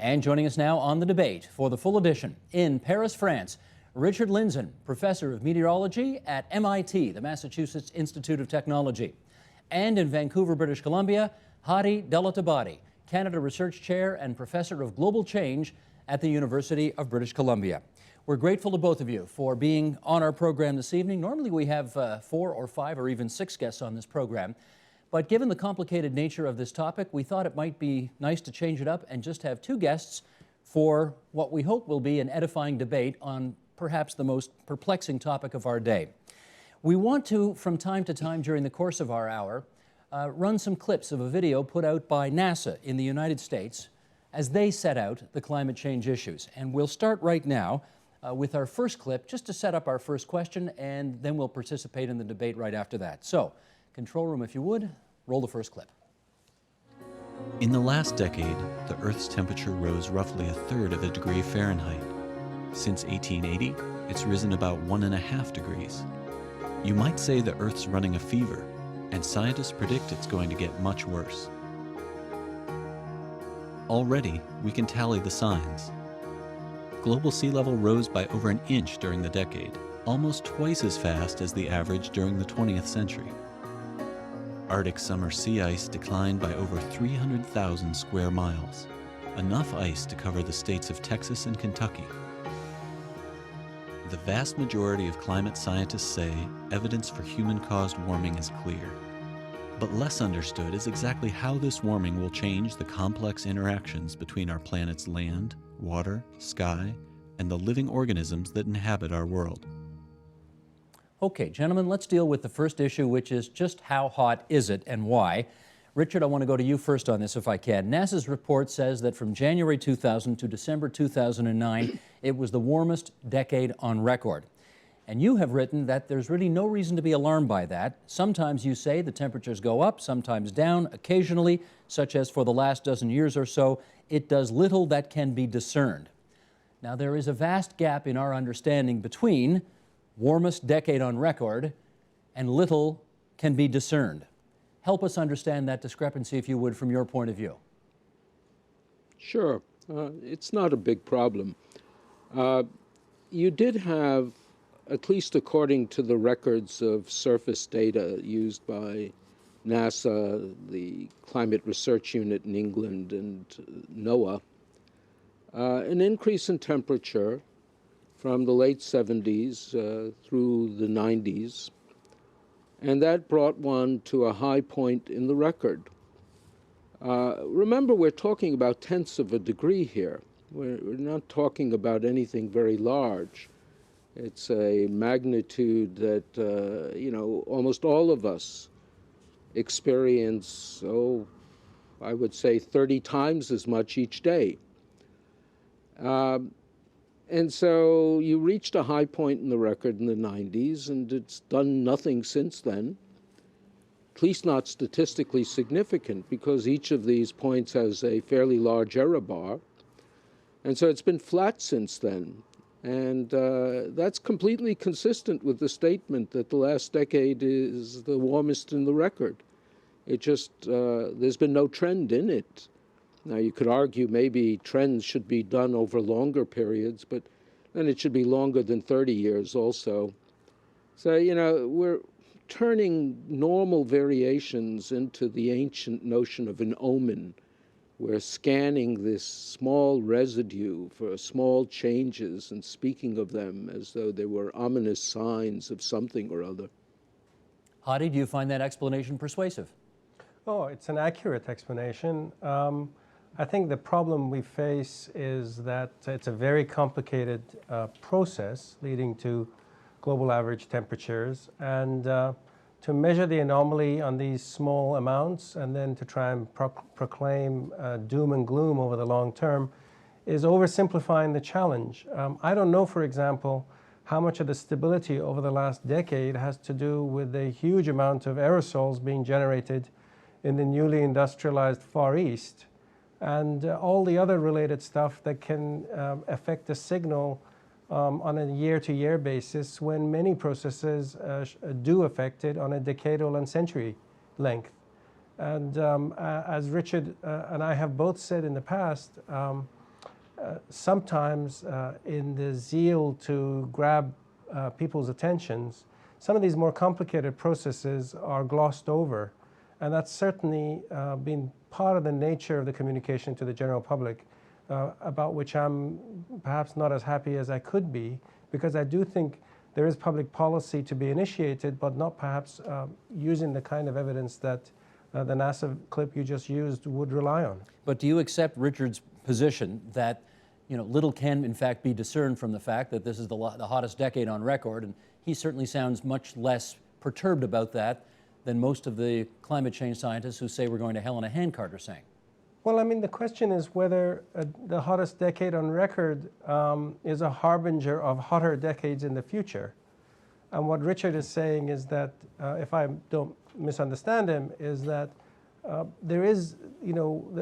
And joining us now on the debate for the full edition in Paris, France, Richard Lindzen, professor of meteorology at MIT, the Massachusetts Institute of Technology. And in Vancouver, British Columbia, Hadi Dowlatabadi, Canada Research Chair and Professor of Global Change at the University of British Columbia. We're grateful to both of you for being on our program this evening. Normally we have 4 or 5 or even 6 guests on this program. But given the complicated nature of this topic, we thought it might be nice to change it up and just have 2 guests for what we hope will be an edifying debate on perhaps the most perplexing topic of our day. We want to, from time to time during the course of our hour, run some clips of a video put out by NASA in the United States as they set out the climate change issues. And we'll start right now with our first clip, just to set up our first question, and then we'll participate in the debate right after that. So, control room, if you would, roll the first clip. In the last decade, the Earth's temperature rose roughly 1/3 of a degree Fahrenheit. Since 1880, it's risen about 1.5 degrees. You might say the Earth's running a fever, and scientists predict it's going to get much worse. Already, we can tally the signs. Global sea level rose by over an inch during the decade, almost twice as fast as the average during the 20th century. Arctic summer sea ice declined by over 300,000 square miles, enough ice to cover the states of Texas and Kentucky. The vast majority of climate scientists say evidence for human-caused warming is clear. But less understood is exactly how this warming will change the complex interactions between our planet's land, water, sky, and the living organisms that inhabit our world. Okay, gentlemen, let's deal with the first issue, which is just how hot is it and why? Richard, I want to go to you first on this if I can. NASA's report says that from January 2000 to December 2009, it was the warmest decade on record. And you have written that there's really no reason to be alarmed by that. Sometimes you say the temperatures go up, sometimes down, occasionally, such as for the last dozen years or so, it does little that can be discerned. Now, there is a vast gap in our understanding between warmest decade on record and little can be discerned. Help us understand that discrepancy, if you would, from your point of view. Sure. It's not a big problem. You did have, at least according to the records of surface data used by NASA, the Climate Research Unit in England, and NOAA, an increase in temperature from the late 70s through the 90s, and that brought one to a high point in the record. Remember, we're talking about tenths of a degree here. We're not talking about anything very large. It's a magnitude that, almost all of us experience, I would say 30 times as much each day. And so you reached a high point in the record in the 90s, and it's done nothing since then, at least not statistically significant, because each of these points has a fairly large error bar. And so it's been flat since then. And that's completely consistent with the statement that the last decade is the warmest in the record. It just, there's been no trend in it. Now, you could argue maybe trends should be done over longer periods, but then it should be longer than 30 years also. So, we're turning normal variations into the ancient notion of an omen. We're scanning this small residue for small changes and speaking of them as though they were ominous signs of something or other. Hadi, do you find that explanation persuasive? Oh, it's an accurate explanation. I think the problem we face is that it's a very complicated process leading to global average temperatures, and to measure the anomaly on these small amounts and then to try and proclaim doom and gloom over the long term is oversimplifying the challenge. I don't know, for example, how much of the stability over the last decade has to do with the huge amount of aerosols being generated in the newly industrialized Far East, and all the other related stuff that can affect the signal on a year-to-year basis when many processes do affect it on a decadal and century length. And as Richard and I have both said in the past, sometimes in the zeal to grab people's attentions, some of these more complicated processes are glossed over. And that's certainly been part of the nature of the communication to the general public, about which I'm perhaps not as happy as I could be, because I do think there is public policy to be initiated, but not perhaps using the kind of evidence that the NASA clip you just used would rely on. But do you accept Richard's position that little can in fact be discerned from the fact that this is the hottest decade on record, and he certainly sounds much less perturbed about that than most of the climate change scientists who say we're going to hell in a handcart are saying? Well, I mean, the question is whether the hottest decade on record is a harbinger of hotter decades in the future. And what Richard is saying is that, if I don't misunderstand him, is that there is,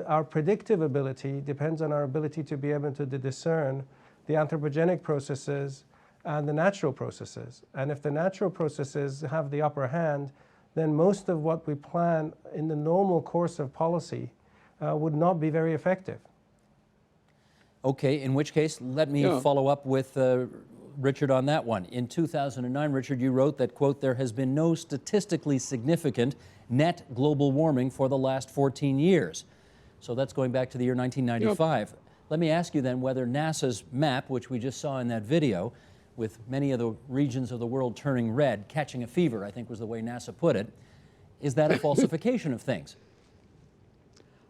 our predictive ability depends on our ability to be able to discern the anthropogenic processes and the natural processes. And if the natural processes have the upper hand, then most of what we plan in the normal course of policy would not be very effective. Okay, in which case, let me follow up with Richard on that one. In 2009, Richard, you wrote that, quote, there has been no statistically significant net global warming for the last 14 years. So that's going back to the year 1995. Yep. Let me ask you then whether NASA's map, which we just saw in that video, with many of the regions of the world turning red, catching a fever, I think was the way NASA put it, is that a falsification of things?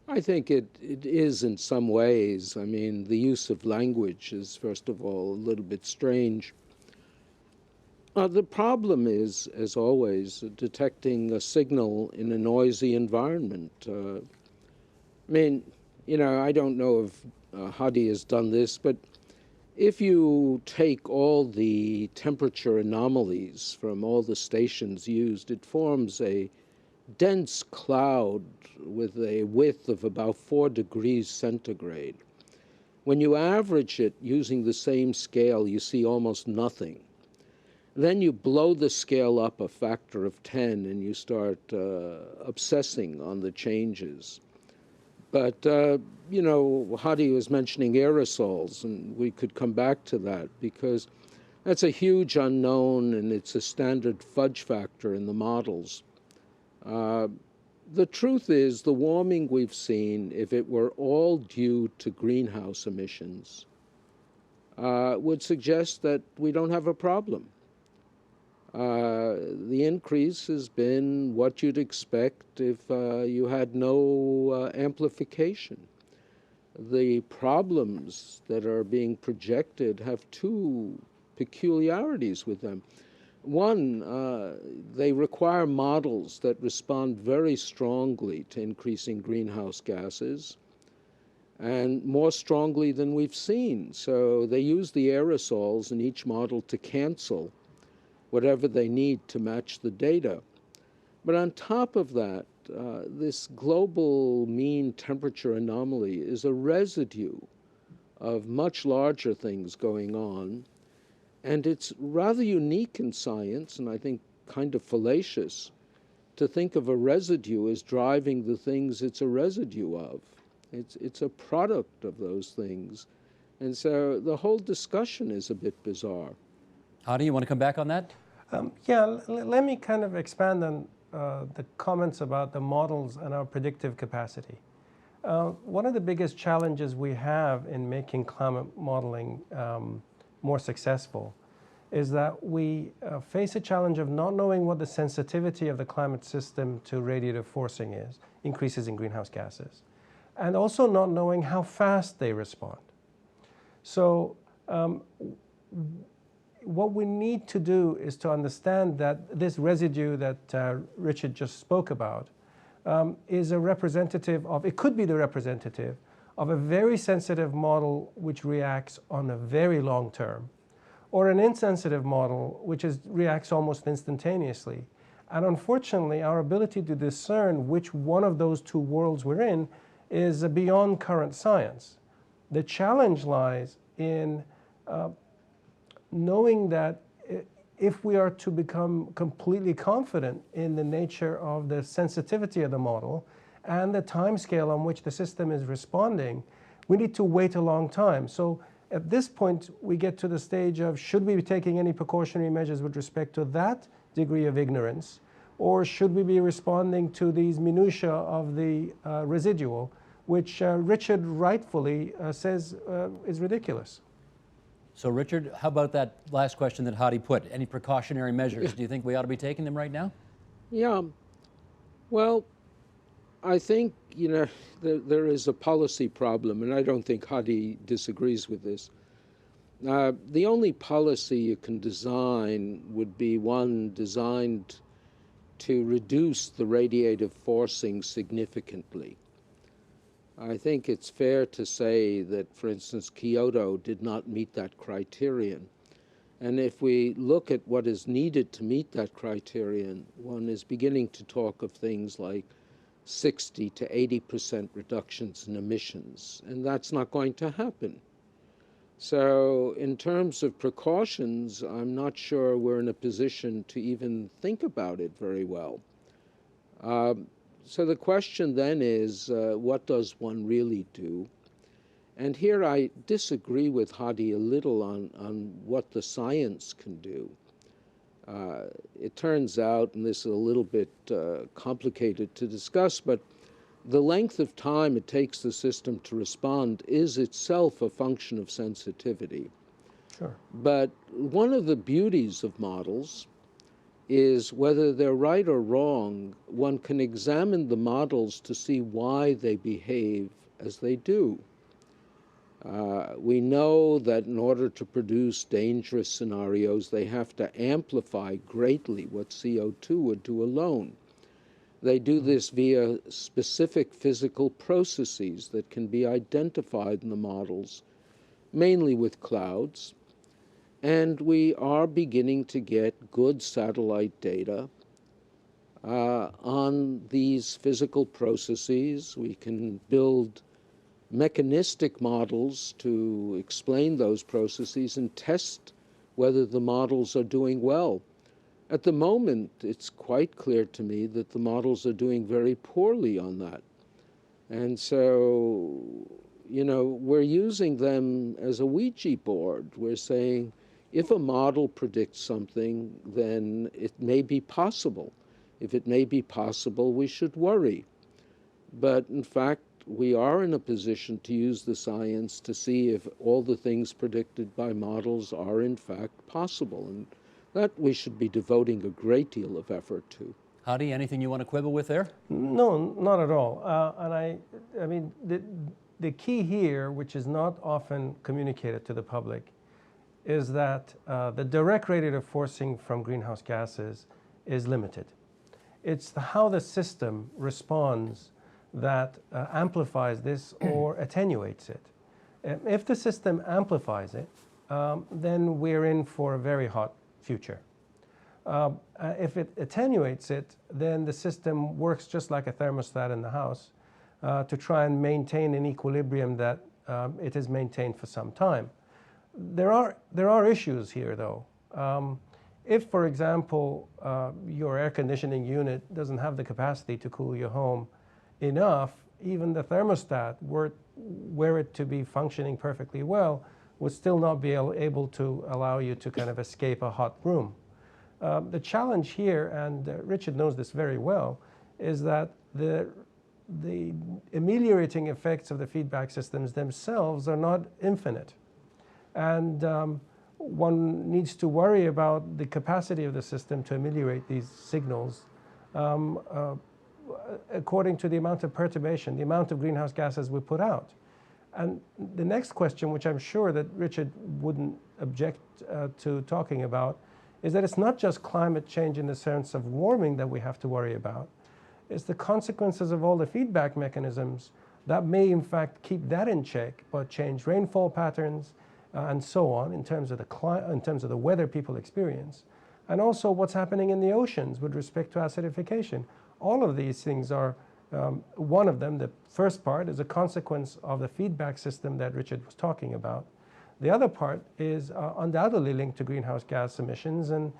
I think it is in some ways. I mean, the use of language is, first of all, a little bit strange. The problem is, as always, detecting a signal in a noisy environment. I mean, I don't know if Hadi has done this, but if you take all the temperature anomalies from all the stations used, it forms a dense cloud with a width of about 4 degrees centigrade. When you average it using the same scale, you see almost nothing. Then you blow the scale up a factor of 10 and you start obsessing on the changes. But, Hadi was mentioning aerosols, and we could come back to that because that's a huge unknown, and it's a standard fudge factor in the models. The truth is, the warming we've seen, if it were all due to greenhouse emissions, would suggest that we don't have a problem. The increase has been what you'd expect if you had no amplification. The problems that are being projected have two peculiarities with them. One, they require models that respond very strongly to increasing greenhouse gases, and more strongly than we've seen. So they use the aerosols in each model to cancel whatever they need to match the data. But on top of that, this global mean temperature anomaly is a residue of much larger things going on. And it's rather unique in science, and I think kind of fallacious, to think of a residue as driving the things it's a residue of. It's a product of those things. And so the whole discussion is a bit bizarre. Hadi, you want to come back on that? Let me kind of expand on the comments about the models and our predictive capacity. One of the biggest challenges we have in making climate modeling more successful is that we face a challenge of not knowing what the sensitivity of the climate system to radiative forcing is, increases in greenhouse gases, and also not knowing how fast they respond. So what we need to do is to understand that this residue that Richard just spoke about is a representative of, it could be the representative of a very sensitive model which reacts on a very long term, or an insensitive model which reacts almost instantaneously. And unfortunately, our ability to discern which one of those two worlds we're in is beyond current science. The challenge lies in knowing that if we are to become completely confident in the nature of the sensitivity of the model and the time scale on which the system is responding, we need to wait a long time. So at this point, we get to the stage of, should we be taking any precautionary measures with respect to that degree of ignorance, or should we be responding to these minutiae of the residual, which Richard rightfully says is ridiculous? So, Richard, how about that last question that Hadi put? Any precautionary measures? Do you think we ought to be taking them right now? Yeah. Well, I think, there is a policy problem, and I don't think Hadi disagrees with this. The only policy you can design would be one designed to reduce the radiative forcing significantly. I think it's fair to say that, for instance, Kyoto did not meet that criterion. And if we look at what is needed to meet that criterion, one is beginning to talk of things like 60 to 80% reductions in emissions, and that's not going to happen. So in terms of precautions, I'm not sure we're in a position to even think about it very well. So the question then is, what does one really do? And here I disagree with Hadi a little on what the science can do. It turns out, and this is a little bit complicated to discuss, but the length of time it takes the system to respond is itself a function of sensitivity. Sure. But one of the beauties of models is, whether they're right or wrong, one can examine the models to see why they behave as they do. We know that in order to produce dangerous scenarios, they have to amplify greatly what CO2 would do alone. They do this via specific physical processes that can be identified in the models, mainly with clouds. And we are beginning to get good satellite data on these physical processes. We can build mechanistic models to explain those processes and test whether the models are doing well. At the moment, it's quite clear to me that the models are doing very poorly on that. And so, we're using them as a Ouija board. We're saying, if a model predicts something, then it may be possible. If it may be possible, we should worry. But in fact, we are in a position to use the science to see if all the things predicted by models are in fact possible. And that we should be devoting a great deal of effort to. Hadi, anything you want to quibble with there? No, not at all. And I mean, the key here, which is not often communicated to the public, is that the direct radiative forcing from greenhouse gases is limited. It's how the system responds that amplifies this or attenuates it. If the system amplifies it, then we're in for a very hot future. If it attenuates it, then the system works just like a thermostat in the house to try and maintain an equilibrium that it has maintained for some time. There are issues here, though. If, for example, your air conditioning unit doesn't have the capacity to cool your home enough, even the thermostat, were it to be functioning perfectly well, would still not be able to allow you to kind of escape a hot room. The challenge here, and Richard knows this very well, is that the ameliorating effects of the feedback systems themselves are not infinite. And one needs to worry about the capacity of the system to ameliorate these signals according to the amount of perturbation, the amount of greenhouse gases we put out. And the next question, which I'm sure that Richard wouldn't object to talking about, is that it's not just climate change in the sense of warming that we have to worry about. It's the consequences of all the feedback mechanisms that may in fact keep that in check, but change rainfall patterns and so on in terms of the weather people experience, and also what's happening in the oceans with respect to acidification. All of these things are, one of them, the first part, is a consequence of the feedback system that Richard was talking about. The other part is undoubtedly linked to greenhouse gas emissions and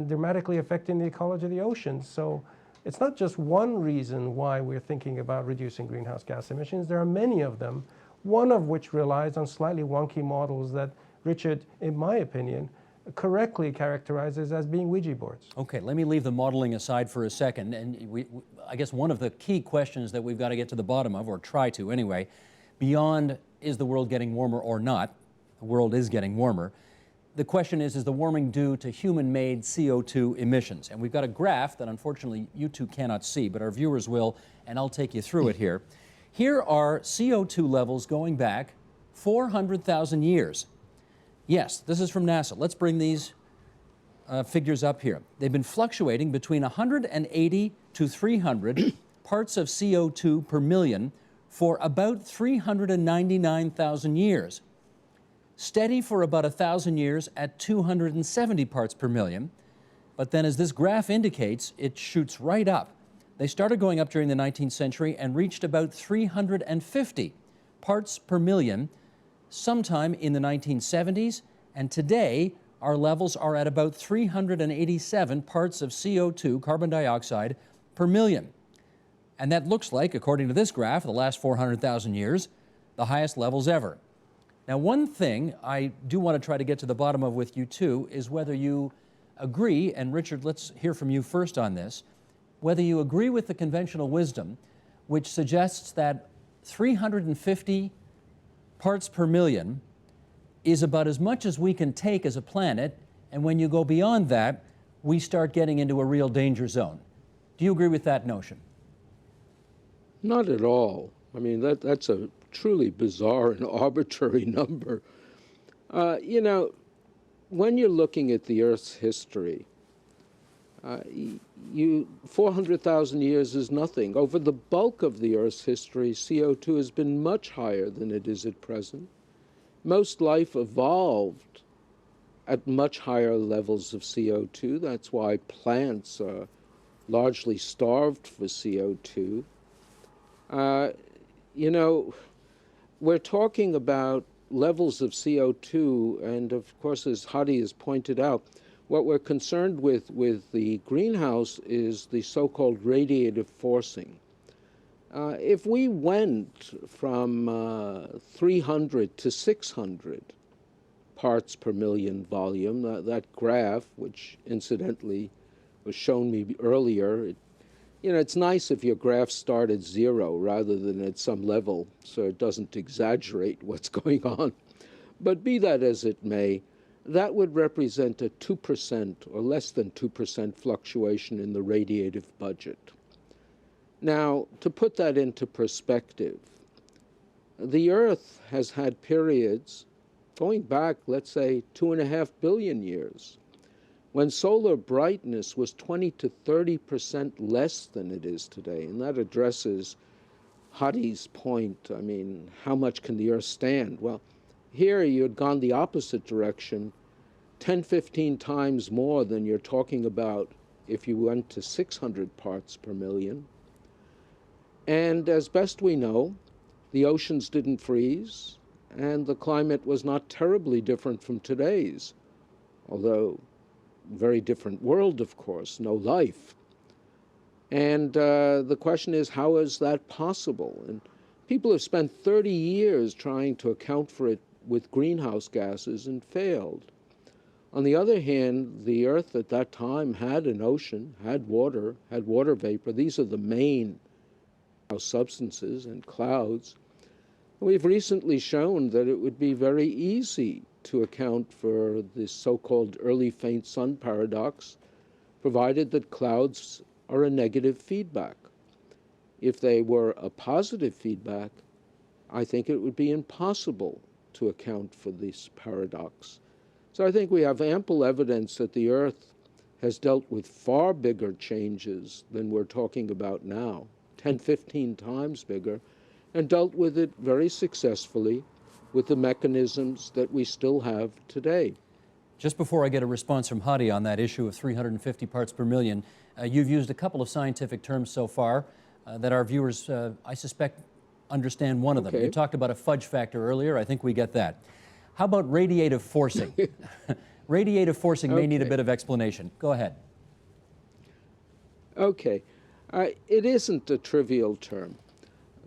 dramatically affecting the ecology of the oceans. So it's not just one reason why we're thinking about reducing greenhouse gas emissions. There are many of them, one of which relies on slightly wonky models that Richard, in my opinion, correctly characterizes as being Ouija boards. Okay, let me leave the modeling aside for a second. And I guess one of the key questions that we've got to get to the bottom of, or try to anyway, beyond is the world getting warmer or not, the world is getting warmer. The question is the warming due to human-made CO2 emissions? And we've got a graph that unfortunately you two cannot see, but our viewers will, and I'll take you through it here. Here are CO2 levels going back 400,000 years. Yes, this is from NASA. Let's bring these figures up here. They've been fluctuating between 180 to 300 parts of CO2 per million for about 399,000 years. Steady for about 1,000 years at 270 parts per million. But then as this graph indicates, it shoots right up. They started going up during the 19th century and reached about 350 parts per million sometime in the 1970s, and today our levels are at about 387 parts of CO2, carbon dioxide, per million. And that looks like, according to this graph, the last 400,000 years, the highest levels ever. Now, one thing I do want to try to get to the bottom of with you two is whether you agree, and Richard, let's hear from you first on this, whether you agree with the conventional wisdom which suggests that 350 parts per million is about as much as we can take as a planet, and when you go beyond that, we start getting into a real danger zone. Do you agree with that notion? Not at all. I mean, that's a truly bizarre and arbitrary number. You know, when you're looking at the Earth's history, 400,000 years is nothing. Over the bulk of the Earth's history, CO2 has been much higher than it is at present. Most life evolved at much higher levels of CO2. That's why plants are largely starved for CO2. You know, we're talking about levels of CO2, and of course, as Hadi has pointed out, what we're concerned with the greenhouse is the so-called radiative forcing. If we went from 300 to 600 parts per million volume, that graph, which incidentally was shown me earlier, you know, it's nice if your graphs start at 0 rather than at some level, so it doesn't exaggerate what's going on. But be that as it may, that would represent a 2% or less than 2% fluctuation in the radiative budget. Now, to put that into perspective, the Earth has had periods going back, let's say, 2.5 billion years, when solar brightness was 20 to 30% less than it is today. And that addresses Hadi's point. I mean, how much can the Earth stand? Well, here you had gone the opposite direction, 10, 15 times more than you're talking about if you went to 600 parts per million. And as best we know, the oceans didn't freeze, and the climate was not terribly different from today's, although very different world, of course, no life. And the question is, how is that possible? And people have spent 30 years trying to account for it with greenhouse gases and failed. On the other hand, the Earth at that time had an ocean, had water vapor. These are the main substances, and clouds. We've recently shown that it would be very easy to account for this so-called early faint sun paradox, provided that clouds are a negative feedback. If they were a positive feedback, I think it would be impossible to account for this paradox. So I think we have ample evidence that the Earth has dealt with far bigger changes than we're talking about now, 10, 15 times bigger, and dealt with it very successfully with the mechanisms that we still have today. Just before I get a response from Hadi on that issue of 350 parts per million, you've used a couple of scientific terms so far that our viewers, I suspect, understand one of them. Okay. You talked about a fudge factor earlier. I think we get that. How about radiative forcing? Radiative forcing may need a bit of explanation. Go ahead. Okay. It isn't a trivial term.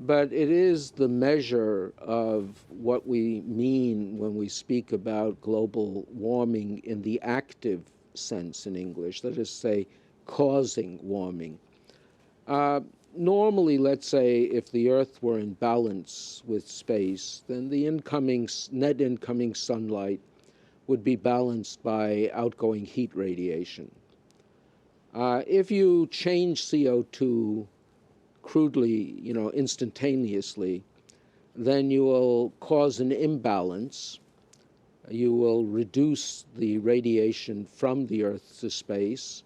but it is the measure of what we mean when we speak about global warming in the active sense in English, that is to say, causing warming. Normally, let's say, if the Earth were in balance with space, then the net incoming sunlight would be balanced by outgoing heat radiation. If you change CO2 crudely, instantaneously, then you will cause an imbalance. You will reduce the radiation from the Earth to space,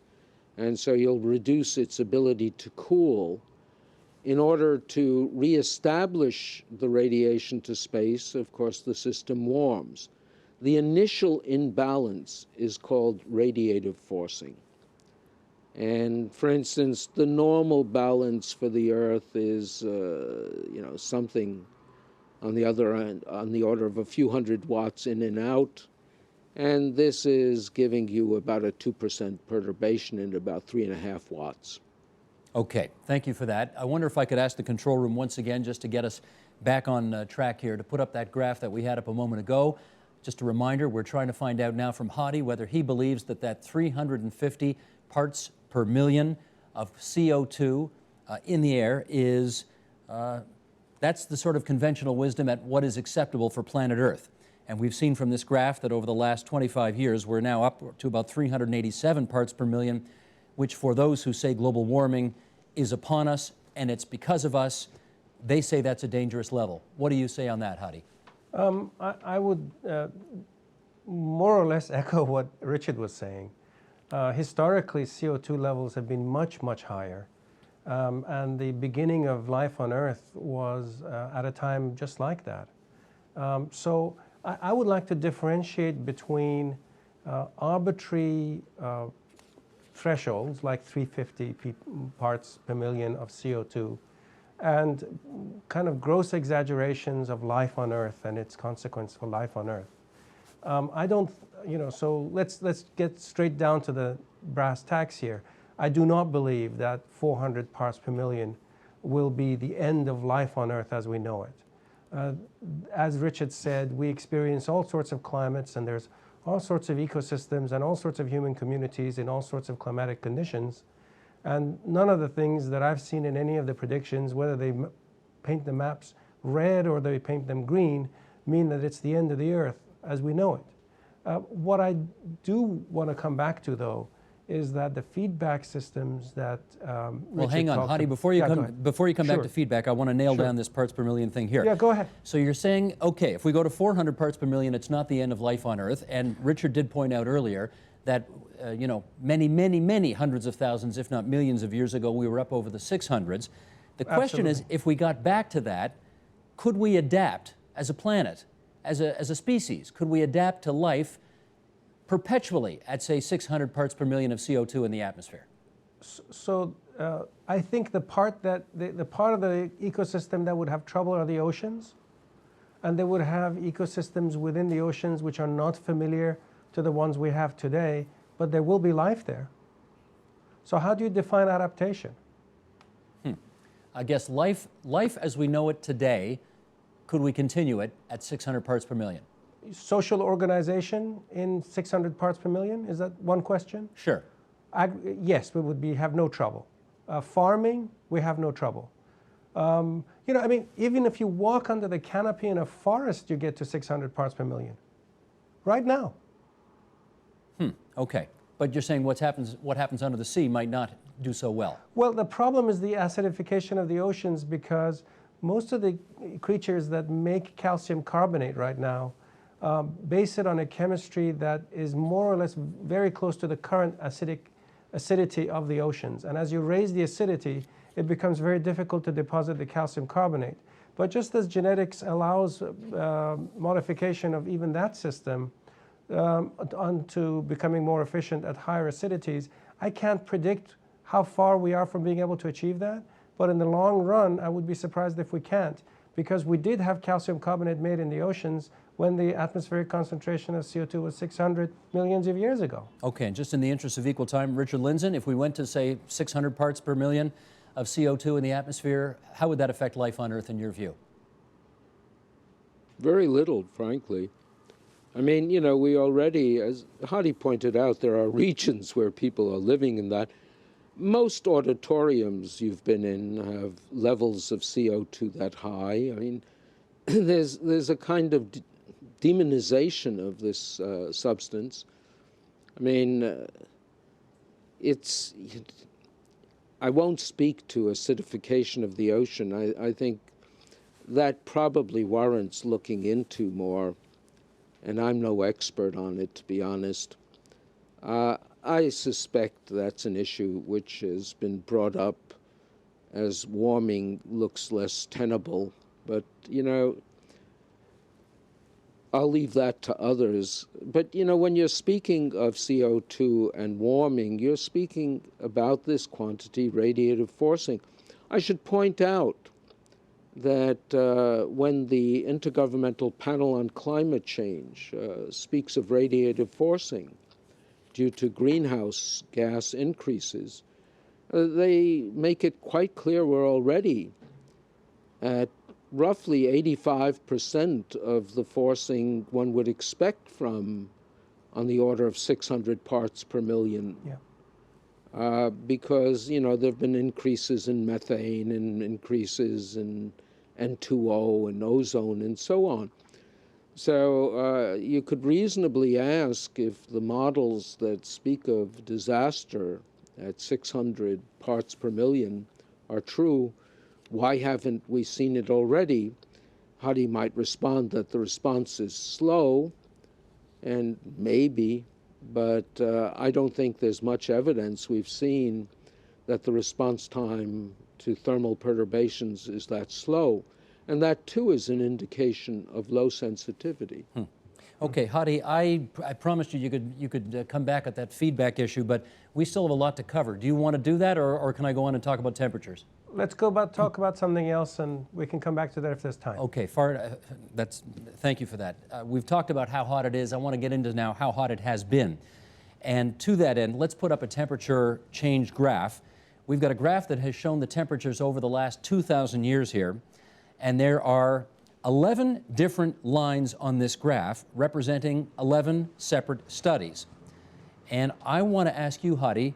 and so you'll reduce its ability to cool. In order to reestablish the radiation to space, of course, the system warms. The initial imbalance is called radiative forcing. And for instance, the normal balance for the Earth is, something on the other end, on the order of a few hundred watts in and out. And this is giving you about a 2% perturbation in about 3.5 watts. Okay, thank you for that. I wonder if I could ask the control room once again, just to get us back on track here, to put up that graph that we had up a moment ago. Just a reminder, we're trying to find out now from Hadi whether he believes that 350 parts per million of CO2 in the air is, that's the sort of conventional wisdom at what is acceptable for planet Earth. And we've seen from this graph that over the last 25 years, we're now up to about 387 parts per million, which for those who say global warming is upon us and it's because of us, they say that's a dangerous level. What do you say on that, Hadi? I would more or less echo what Richard was saying. Historically, CO2 levels have been much, much higher. And the beginning of life on Earth was at a time just like that. So I would like to differentiate between arbitrary thresholds like 350 parts per million of CO2 and kind of gross exaggerations of life on Earth and its consequence for life on Earth. I don't, so let's get straight down to the brass tacks here. I do not believe that 400 parts per million will be the end of life on Earth as we know it. As Richard said, we experience all sorts of climates, and there's all sorts of ecosystems and all sorts of human communities in all sorts of climatic conditions. And none of the things that I've seen in any of the predictions, whether they paint the maps red or they paint them green, mean that it's the end of the Earth as we know it. What I do want to come back to, though, is that the feedback systems that well, hang on, Hadi, before you come back to feedback, I want to nail down this parts per million thing here. Yeah, go ahead. So you're saying, okay, if we go to 400 parts per million, it's not the end of life on Earth. And Richard did point out earlier that, many, many, many hundreds of thousands, if not millions of years ago, we were up over the 600s. The question is, if we got back to that, could we adapt as a planet, as a species? Could we adapt to life perpetually at, say, 600 parts per million of CO2 in the atmosphere? So I think the part of the ecosystem that would have trouble are the oceans, and they would have ecosystems within the oceans which are not familiar to the ones we have today, but there will be life there. So how do you define adaptation? I guess life as we know it today, could we continue it at 600 parts per million? Social organization in 600 parts per million? Is that one question? Sure. Yes, we would have no trouble. Farming, we have no trouble. Even if you walk under the canopy in a forest, you get to 600 parts per million. Right now. Okay. But you're saying what happens under the sea might not do so well. Well, the problem is the acidification of the oceans, because most of the creatures that make calcium carbonate right now base it on a chemistry that is more or less very close to the current acidity of the oceans. And as you raise the acidity, it becomes very difficult to deposit the calcium carbonate. But just as genetics allows modification of even that system onto becoming more efficient at higher acidities, I can't predict how far we are from being able to achieve that. But in the long run, I would be surprised if we can't, because we did have calcium carbonate made in the oceans when the atmospheric concentration of CO2 was 600 millions of years ago. Okay, and just in the interest of equal time, Richard Lindzen, if we went to, say, 600 parts per million of CO2 in the atmosphere, how would that affect life on Earth in your view? Very little, frankly. I mean, you know, we already, as Hadi pointed out, there are regions where people are living in that. Most auditoriums you've been in have levels of CO2 that high. I mean, there's a kind of demonization of this substance. I mean, I won't speak to acidification of the ocean. I think that probably warrants looking into more, and I'm no expert on it, to be honest. I suspect that's an issue which has been brought up as warming looks less tenable, but, you know, I'll leave that to others. But, you know, when you're speaking of CO2 and warming, you're speaking about this quantity, radiative forcing. I should point out that when the Intergovernmental Panel on Climate Change speaks of radiative forcing due to greenhouse gas increases, they make it quite clear we're already at roughly 85% of the forcing one would expect from on the order of 600 parts per million. Yeah. Because, you know, there have been increases in methane and increases in N2O and ozone and so on. So you could reasonably ask if the models that speak of disaster at 600 parts per million are true, why haven't we seen it already? Hadi might respond that the response is slow, and maybe, but I don't think there's much evidence we've seen that the response time to thermal perturbations is that slow. And that, too, is an indication of low sensitivity. Okay, Hadi, I promised you could come back at that feedback issue, but we still have a lot to cover. Do you want to do that, or can I go on and talk about temperatures? Let's talk about something else, and we can come back to that if there's time. Okay, thank you for that. We've talked about how hot it is. I want to get into now how hot it has been. And to that end, let's put up a temperature change graph. We've got a graph that has shown the temperatures over the last 2,000 years here, and there are 11 different lines on this graph representing 11 separate studies. And I want to ask you, Hadi,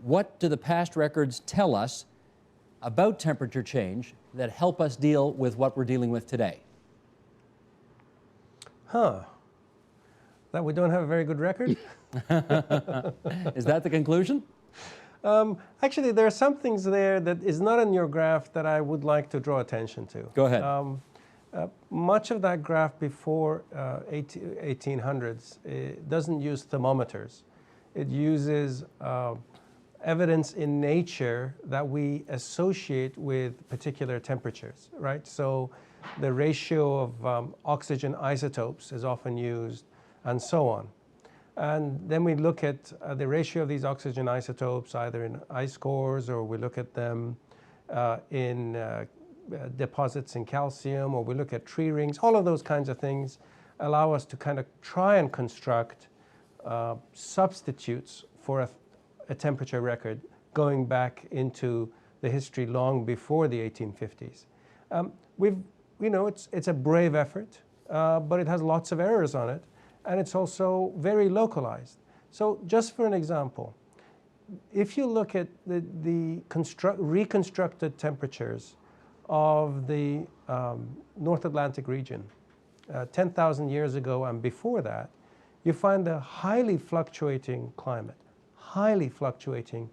what do the past records tell us about temperature change that help us deal with what we're dealing with today? That we don't have a very good record? Is that the conclusion? Actually, there are some things there that is not in your graph that I would like to draw attention to. Go ahead. Much of that graph before 1800s doesn't use thermometers. It uses evidence in nature that we associate with particular temperatures, right? So the ratio of oxygen isotopes is often used, and so on. And then we look at the ratio of these oxygen isotopes either in ice cores, or we look at them in deposits in calcium, or we look at tree rings. All of those kinds of things allow us to kind of try and construct substitutes for a temperature record going back into the history long before the 1850s. It's a brave effort, but it has lots of errors on it, and it's also very localized. So just for an example, if you look at the reconstructed temperatures of the North Atlantic region 10,000 years ago and before that, you find a highly fluctuating climate, highly fluctuating,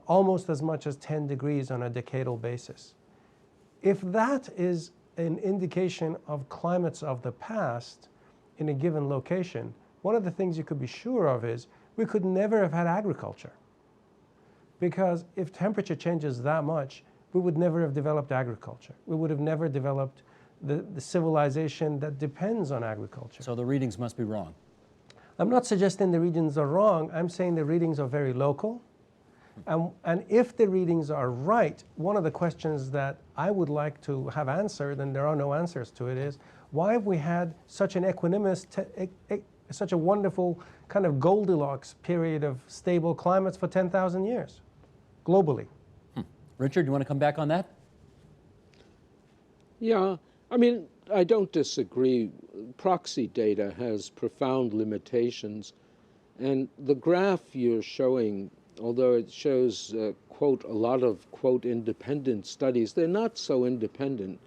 almost as much as 10 degrees on a decadal basis. If that is an indication of climates of the past in a given location, one of the things you could be sure of is we could never have had agriculture. Because if temperature changes that much, we would never have developed agriculture. We would have never developed the civilization that depends on agriculture. So the readings must be wrong. I'm not suggesting the readings are wrong. I'm saying the readings are very local. And if the readings are right, one of the questions that I would like to have answered, and there are no answers to it, is why have we had such an equanimous, such a wonderful kind of Goldilocks period of stable climates for 10,000 years globally? Richard, you want to come back on that? Yeah, I mean, I don't disagree. Proxy data has profound limitations. And the graph you're showing, although it shows, quote, a lot of, quote, independent studies, they're not so independent.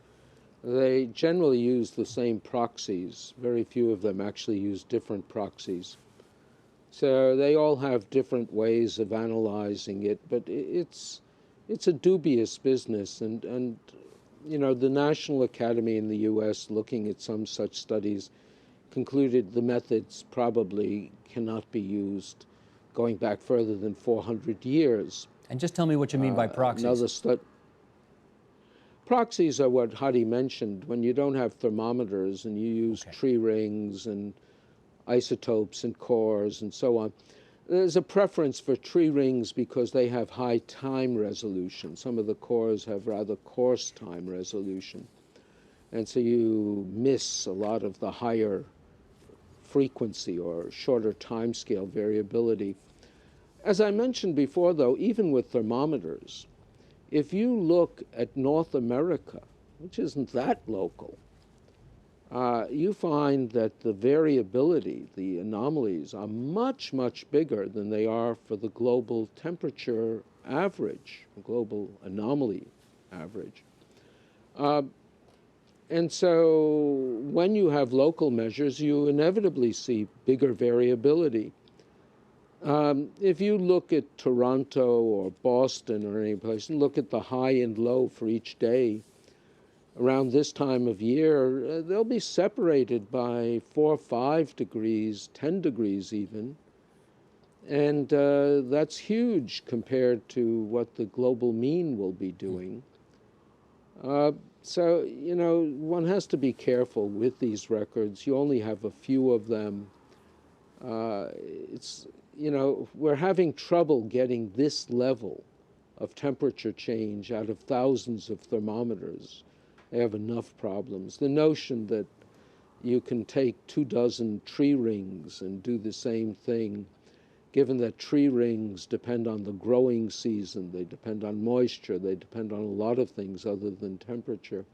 They generally use the same proxies. Very few of them actually use different proxies. So they all have different ways of analyzing it, but it's a dubious business. And you know, the National Academy in the US, looking at some such studies, concluded the methods probably cannot be used going back further than 400 years. And just tell me what you mean by proxies. Proxies are what Hadi mentioned, when you don't have thermometers and you use tree rings and isotopes and cores and so on. There's a preference for tree rings because they have high time resolution. Some of the cores have rather coarse time resolution. And so you miss a lot of the higher frequency or shorter time scale variability. As I mentioned before, though, even with thermometers, if you look at North America, which isn't that local, you find that the variability, the anomalies, are much, much bigger than they are for the global temperature average, global anomaly average. And so when you have local measures, you inevitably see bigger variability. If you look at Toronto or Boston or any place and look at the high and low for each day, around this time of year, they'll be separated by 4 or 5 degrees, 10 degrees even. And that's huge compared to what the global mean will be doing. So, you know, one has to be careful with these records. You only have a few of them. You know, we're having trouble getting this level of temperature change out of thousands of thermometers. They have enough problems. The notion that you can take 24 tree rings and do the same thing, given that tree rings depend on the growing season, they depend on moisture, they depend on a lot of things other than temperature,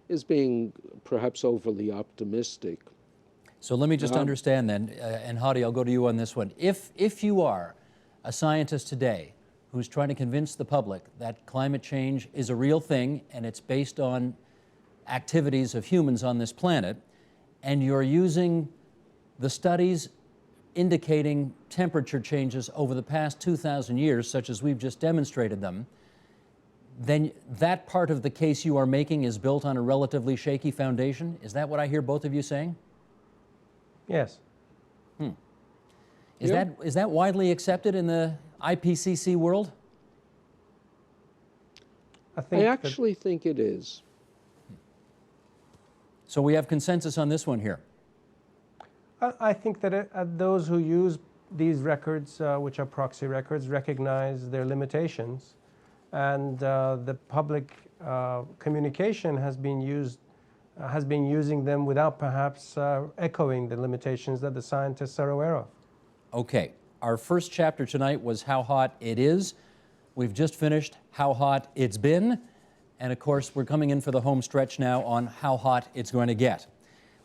is being perhaps overly optimistic. So let me just understand then, and Hadi, I'll go to you on this one. If you are a scientist today who's trying to convince the public that climate change is a real thing and it's based on activities of humans on this planet, and you're using the studies indicating temperature changes over the past 2,000 years, such as we've just demonstrated them, then that part of the case you are making is built on a relatively shaky foundation? Is that what I hear both of you saying? Yes. Is that widely accepted in the IPCC world? I actually think it is. So we have consensus on this one here. I think that those who use these records, which are proxy records, recognize their limitations, and the public communication has been using them without perhaps echoing the limitations that the scientists are aware of. Okay, our first chapter tonight was how hot it is. We've just finished how hot it's been. And of course, we're coming in for the home stretch now on how hot it's going to get.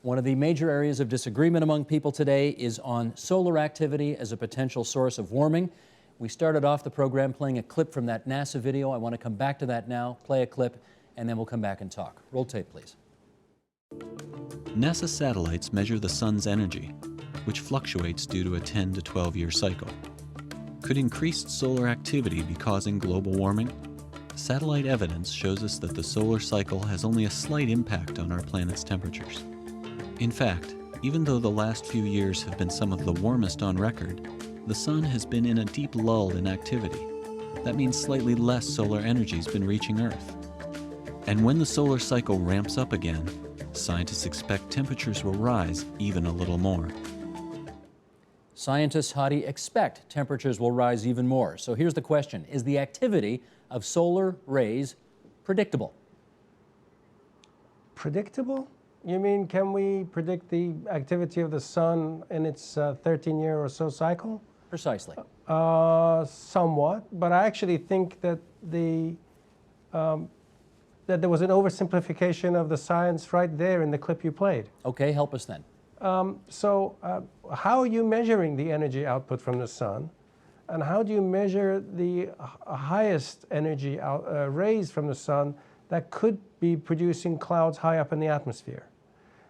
One of the major areas of disagreement among people today is on solar activity as a potential source of warming. We started off the program playing a clip from that NASA video. I want to come back to that now, play a clip, and then we'll come back and talk. Roll tape, please. NASA satellites measure the sun's energy, which fluctuates due to a 10 to 12-year cycle. Could increased solar activity be causing global warming? Satellite evidence shows us that the solar cycle has only a slight impact on our planet's temperatures. In fact, even though the last few years have been some of the warmest on record, the sun has been in a deep lull in activity. That means slightly less solar energy has been reaching Earth. And when the solar cycle ramps up again, scientists expect temperatures will rise even a little more. Scientists, Hadi, expect temperatures will rise even more. So here's the question. Is the activity of solar rays predictable? Predictable? You mean, can we predict the activity of the sun in its 13-year or so cycle? Precisely. Somewhat, but I actually think that the that there was an oversimplification of the science right there in the clip you played. Okay, help us then. So how are you measuring the energy output from the sun? And how do you measure the highest energy rays from the sun that could be producing clouds high up in the atmosphere?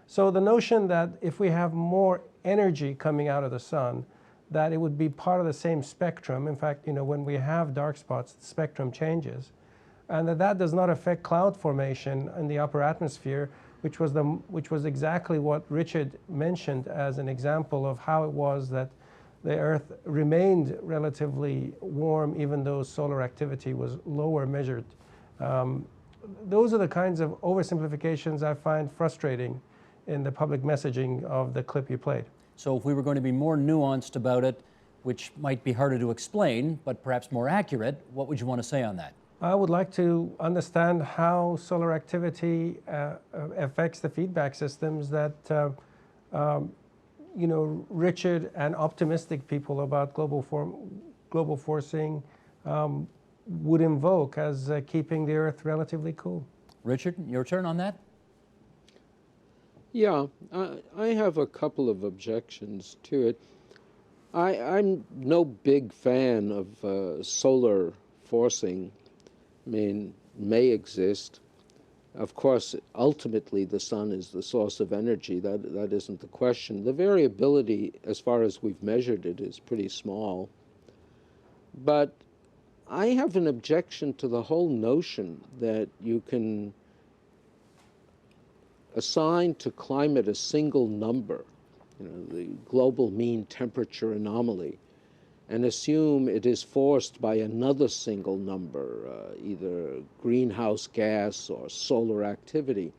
So the notion that if we have more energy coming out of the sun, that it would be part of the same spectrum. In fact, when we have dark spots, the spectrum changes. And that does not affect cloud formation in the upper atmosphere, which was exactly what Richard mentioned as an example of how it was that the Earth remained relatively warm even though solar activity was lower measured. Those are the kinds of oversimplifications I find frustrating in the public messaging of the clip you played. So if we were going to be more nuanced about it, which might be harder to explain, but perhaps more accurate, what would you want to say on that? I would like to understand how solar activity affects the feedback systems that Richard and optimistic people about global forcing would invoke as keeping the Earth relatively cool. Richard, your turn on that? Yeah, I have a couple of objections to it. I'm no big fan of solar forcing. I mean, may exist. Of course, ultimately, the sun is the source of energy. That isn't the question. The variability, as far as we've measured it, is pretty small. But I have an objection to the whole notion that you can assign to climate a single number, the global mean temperature anomaly, and assume it is forced by another single number, either greenhouse gas or solar activity.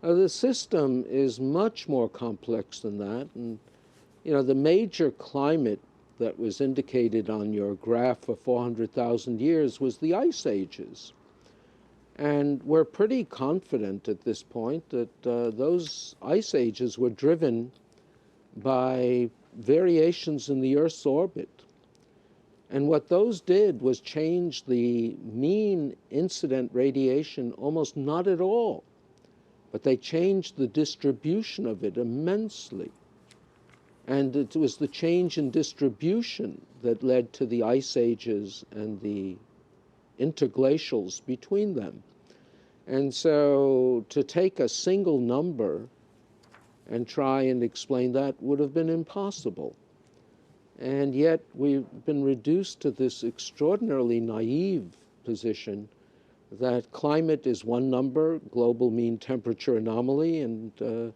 The system is much more complex than that, and the major climate that was indicated on your graph for 400,000 years was the ice ages. And we're pretty confident at this point that those ice ages were driven by variations in the Earth's orbit. And what those did was change the mean incident radiation almost not at all, but they changed the distribution of it immensely. And it was the change in distribution that led to the ice ages and the interglacials between them. And so to take a single number and try and explain that would have been impossible. And yet we've been reduced to this extraordinarily naive position that climate is one number, global mean temperature anomaly, and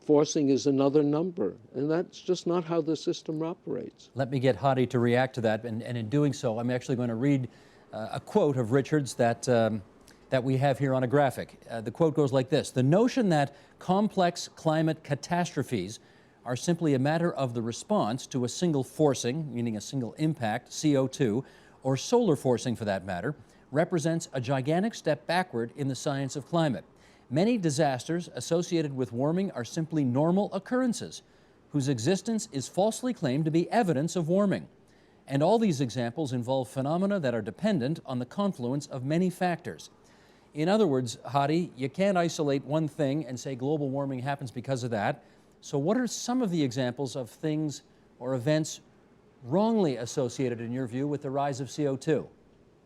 forcing is another number. And that's just not how the system operates. Let me get Hadi to react to that. And in doing so, I'm actually going to read a quote of Richard's that we have here on a graphic. The quote goes like this: "The notion that complex climate catastrophes are simply a matter of the response to a single forcing, meaning a single impact, CO2, or solar forcing for that matter, represents a gigantic step backward in the science of climate. Many disasters associated with warming are simply normal occurrences, whose existence is falsely claimed to be evidence of warming. And all these examples involve phenomena that are dependent on the confluence of many factors." In other words, Hadi, you can't isolate one thing and say global warming happens because of that. So what are some of the examples of things or events wrongly associated, in your view, with the rise of CO2?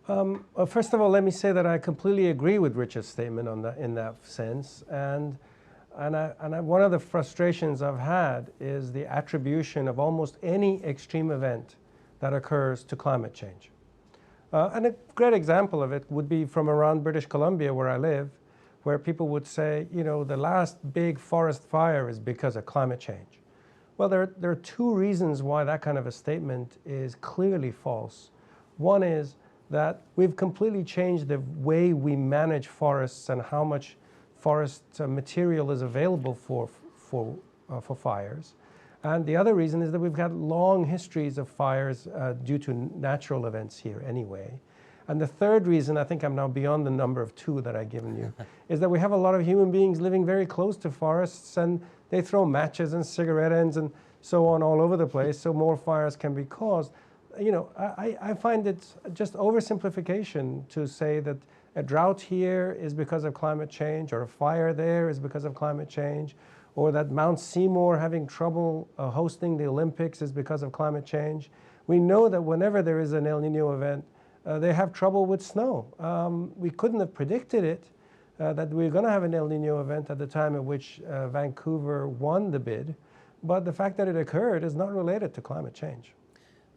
Well, first of all, let me say that I completely agree with Richard's statement in that sense. And one of the frustrations I've had is the attribution of almost any extreme event that occurs to climate change. And a great example of it would be from around British Columbia, where I live, where people would say, the last big forest fire is because of climate change. Well, there are two reasons why that kind of a statement is clearly false. One is that we've completely changed the way we manage forests and how much forest material is available for fires. And the other reason is that we've got long histories of fires due to natural events here anyway. And the third reason, I think I'm now beyond the number of two that I've given you, is that we have a lot of human beings living very close to forests, and they throw matches and cigarette ends and so on all over the place, so more fires can be caused. I find it just oversimplification to say that a drought here is because of climate change, or a fire there is because of climate change, or that Mount Seymour having trouble hosting the Olympics is because of climate change. We know that whenever there is an El Nino event, they have trouble with snow. We couldn't have predicted it, that we were going to have an El Nino event at the time at which Vancouver won the bid, but the fact that it occurred is not related to climate change.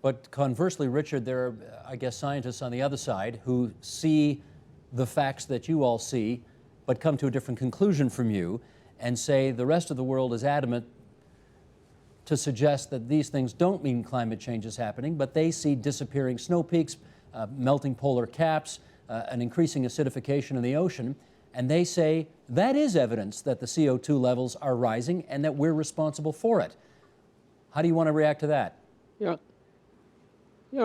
But conversely, Richard, there are, I guess, scientists on the other side who see the facts that you all see, but come to a different conclusion from you, and say the rest of the world is adamant to suggest that these things don't mean climate change is happening, but they see disappearing snow peaks, melting polar caps, an increasing acidification in the ocean, and they say that is evidence that the CO2 levels are rising and that we're responsible for it. How do you want to react to that? Yeah,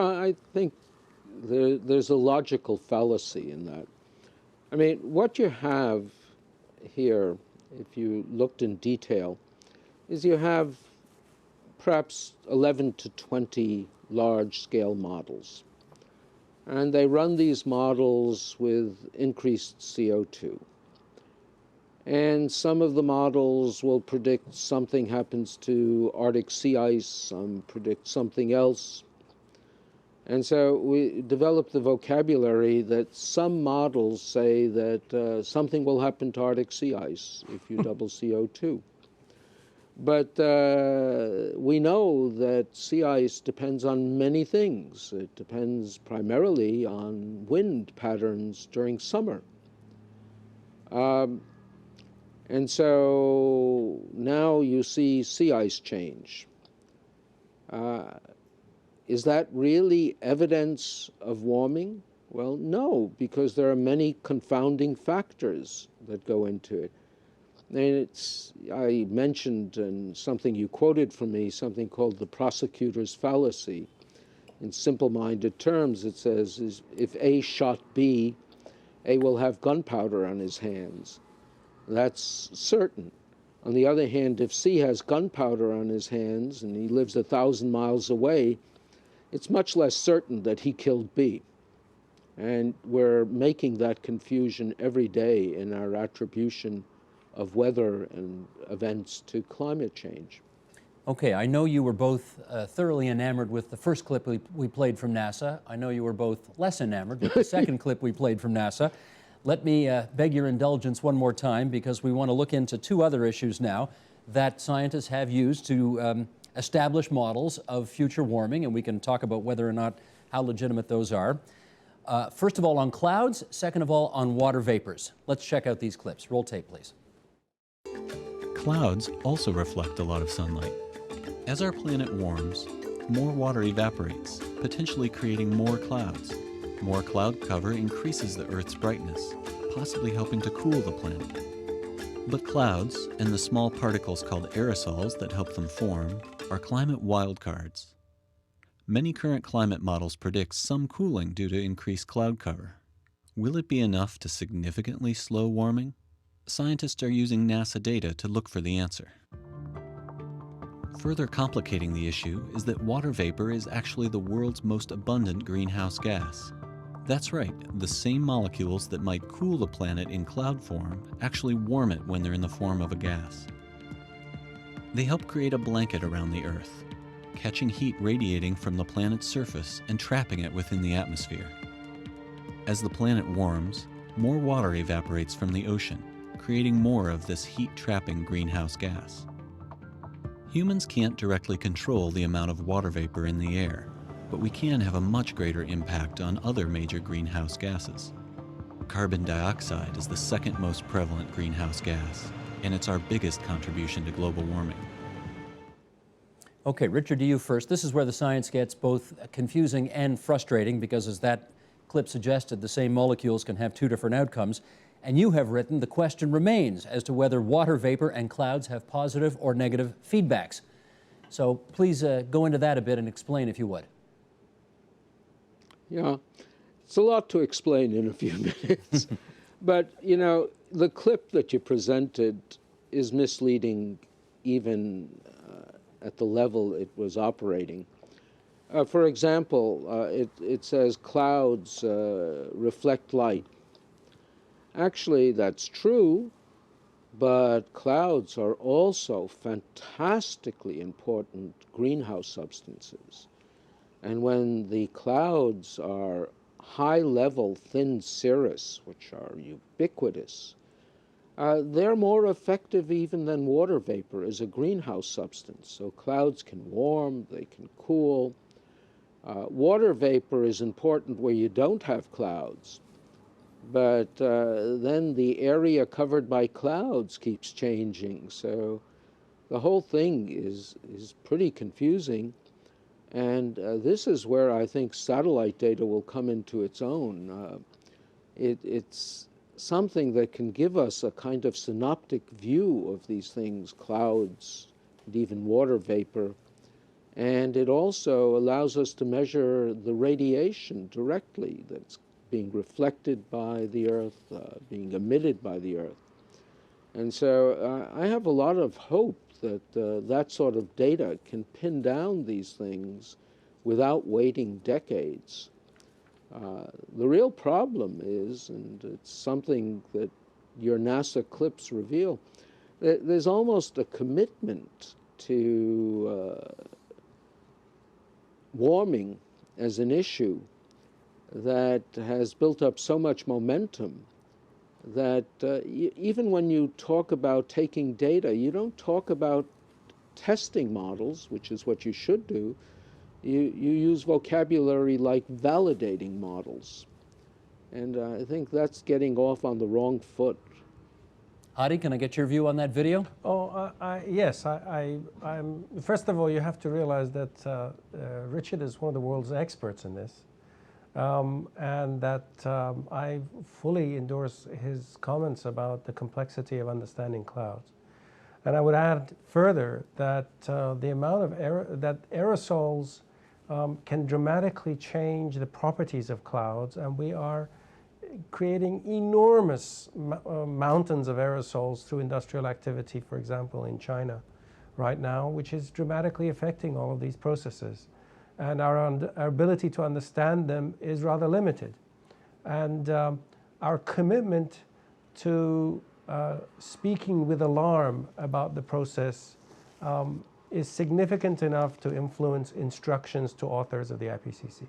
I think there's a logical fallacy in that. I mean, what you have here, if you looked in detail, is you have perhaps 11 to 20 large-scale models. And they run these models with increased CO2. And some of the models will predict something happens to Arctic sea ice, some predict something else. And so we developed the vocabulary that some models say that something will happen to Arctic sea ice if you double CO2. But we know that sea ice depends on many things. It depends primarily on wind patterns during summer. And so now you see sea ice change. Is that really evidence of warming? Well, no, because there are many confounding factors that go into it. And I mentioned, and something you quoted from me, something called the prosecutor's fallacy. In simple-minded terms, it says, if A shot B, A will have gunpowder on his hands. That's certain. On the other hand, if C has gunpowder on his hands and he lives 1,000 miles away, it's much less certain that he killed B. And we're making that confusion every day in our attribution of weather and events to climate change. Okay, I know you were both thoroughly enamored with the first clip we played from NASA. I know you were both less enamored with the second clip we played from NASA. Let me beg your indulgence one more time, because we want to look into two other issues now that scientists have used to establish models of future warming, and we can talk about whether or not how legitimate those are. First of all, on clouds. Second of all, on water vapors. Let's check out these clips. Roll tape, please. Clouds also reflect a lot of sunlight. As our planet warms, more water evaporates, potentially creating more clouds. More cloud cover increases the Earth's brightness, possibly helping to cool the planet. But clouds, and the small particles called aerosols that help them form, are climate wildcards. Many current climate models predict some cooling due to increased cloud cover. Will it be enough to significantly slow warming? Scientists are using NASA data to look for the answer. Further complicating the issue is that water vapor is actually the world's most abundant greenhouse gas. That's right, the same molecules that might cool the planet in cloud form actually warm it when they're in the form of a gas. They help create a blanket around the Earth, catching heat radiating from the planet's surface and trapping it within the atmosphere. As the planet warms, more water evaporates from the ocean, creating more of this heat-trapping greenhouse gas. Humans can't directly control the amount of water vapor in the air, but we can have a much greater impact on other major greenhouse gases. Carbon dioxide is the second most prevalent greenhouse gas, and it's our biggest contribution to global warming. Okay, Richard, to you first. This is where the science gets both confusing and frustrating, because as that clip suggested, the same molecules can have two different outcomes. And you have written, the question remains as to whether water vapor and clouds have positive or negative feedbacks. So please go into that a bit and explain, if you would. Yeah, it's a lot to explain in a few minutes. But, you know, the clip that you presented is misleading even at the level it was operating. For example, it says clouds reflect light. Actually, that's true, but clouds are also fantastically important greenhouse substances. And when the clouds are high-level thin cirrus, which are ubiquitous, they're more effective even than water vapor as a greenhouse substance. So clouds can warm, they can cool. Water vapor is important where you don't have clouds, but then the area covered by clouds keeps changing. So the whole thing is pretty confusing. And this is where I think satellite data will come into its own. It's something that can give us a kind of synoptic view of these things, clouds, and even water vapor. And it also allows us to measure the radiation directly that's being reflected by the Earth, being emitted by the Earth. And so I have a lot of hope that that sort of data can pin down these things without waiting decades. The real problem is, and it's something that your NASA clips reveal, that there's almost a commitment to warming as an issue that has built up so much momentum that even when you talk about taking data, you don't talk about testing models, which is what you should do. You use vocabulary like validating models. And I think that's getting off on the wrong foot. Hadi, can I get your view on that video? Oh, yes. I'm, first of all, you have to realize that Richard is one of the world's experts in this. And that I fully endorse his comments about the complexity of understanding clouds. And I would add further that the amount of that aerosols can dramatically change the properties of clouds, and we are creating enormous mountains of aerosols through industrial activity, for example, in China right now, which is dramatically affecting all of these processes. And our ability to understand them is rather limited. And our commitment to speaking with alarm about the process is significant enough to influence instructions to authors of the IPCC.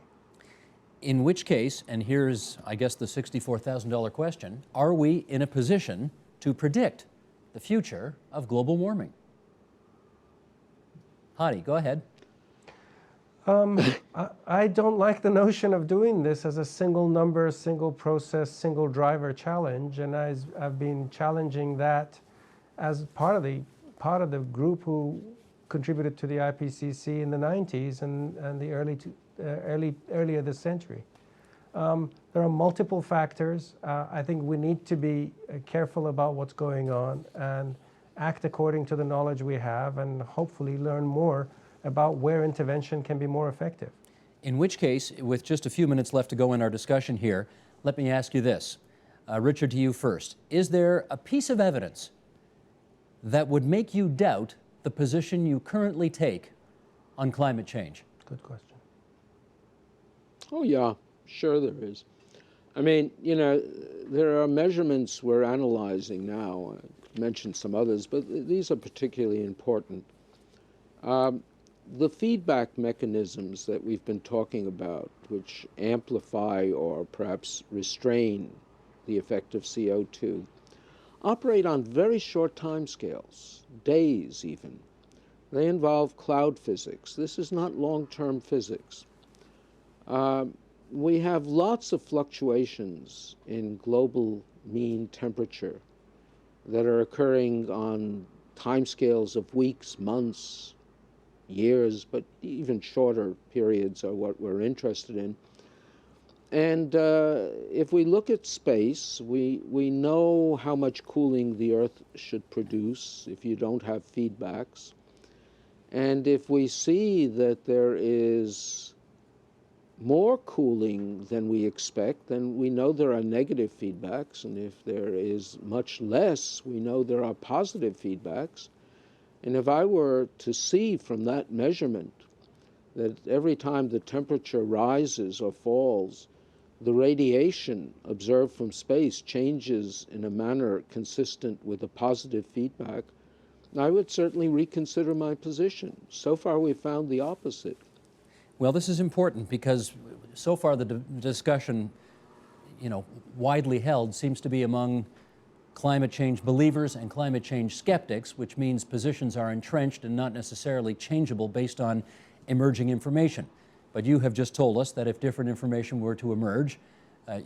In which case, and here's, I guess, the $64,000 question, are we in a position to predict the future of global warming? Hadi, go ahead. I don't like the notion of doing this as a single number, single process, single driver challenge, and I've been challenging that as part of the group who contributed to the IPCC in the 90s and the earlier this century. There are multiple factors. I think we need to be careful about what's going on and act according to the knowledge we have, and hopefully learn more about where intervention can be more effective. In which case, with just a few minutes left to go in our discussion here, let me ask you this. Richard, to you first. Is there a piece of evidence that would make you doubt the position you currently take on climate change? Good question. Oh, yeah, sure there is. I mean, you know, there are measurements we're analyzing now. I mentioned some others, but these are particularly important. The feedback mechanisms that we've been talking about, which amplify or perhaps restrain the effect of CO2, operate on very short timescales, days even. They involve cloud physics. This is not long-term physics. We have lots of fluctuations in global mean temperature that are occurring on timescales of weeks, months, years, but even shorter periods are what we're interested in. And if we look at space, we know how much cooling the Earth should produce if you don't have feedbacks. And if we see that there is more cooling than we expect, then we know there are negative feedbacks. And if there is much less, we know there are positive feedbacks. And if I were to see from that measurement that every time the temperature rises or falls, the radiation observed from space changes in a manner consistent with a positive feedback, I would certainly reconsider my position. So far, we've found the opposite. Well, this is important because so far the discussion, widely held, seems to be among climate change believers and climate change skeptics, which means positions are entrenched and not necessarily changeable based on emerging information. But you have just told us that if different information were to emerge,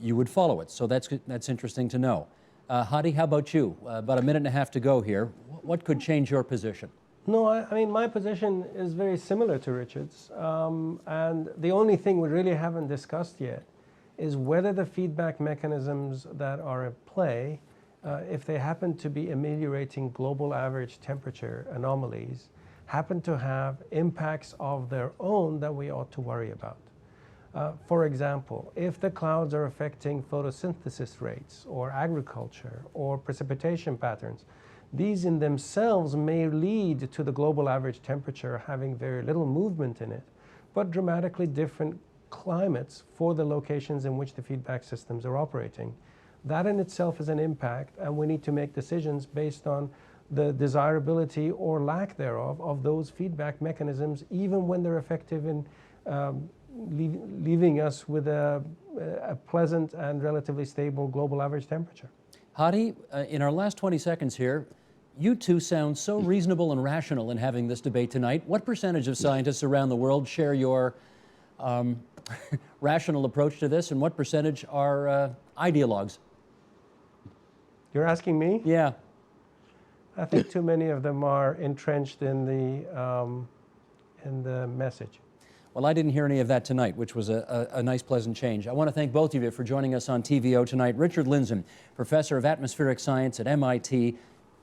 you would follow it. So that's interesting to know. Hadi, how about you? About a minute and a half to go here. What could change your position? No, I mean, my position is very similar to Richard's. And the only thing we really haven't discussed yet is whether the feedback mechanisms that are at play, if they happen to be ameliorating global average temperature anomalies, happen to have impacts of their own that we ought to worry about. For example, if the clouds are affecting photosynthesis rates or agriculture or precipitation patterns, these in themselves may lead to the global average temperature having very little movement in it, but dramatically different climates for the locations in which the feedback systems are operating. That in itself is an impact, and we need to make decisions based on the desirability or lack thereof of those feedback mechanisms, even when they're effective in leaving us with a pleasant and relatively stable global average temperature. Hadi, in our last 20 seconds here, you two sound so reasonable and rational in having this debate tonight. What percentage of scientists around the world share your rational approach to this, and what percentage are ideologues? You're asking me? Yeah. I think too many of them are entrenched in the message. Well, I didn't hear any of that tonight, which was a nice, pleasant change. I want to thank both of you for joining us on TVO tonight. Richard Lindzen, Professor of Atmospheric Science at MIT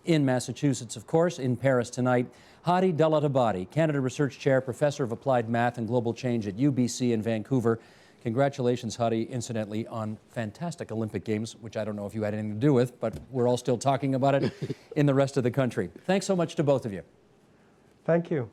in Massachusetts, of course, in Paris tonight. Hadi Dowlatabadi, Canada Research Chair, Professor of Applied Math and Global Change at UBC in Vancouver. Congratulations, Hadi, incidentally, on fantastic Olympic Games, which I don't know if you had anything to do with, but we're all still talking about it in the rest of the country. Thanks so much to both of you. Thank you.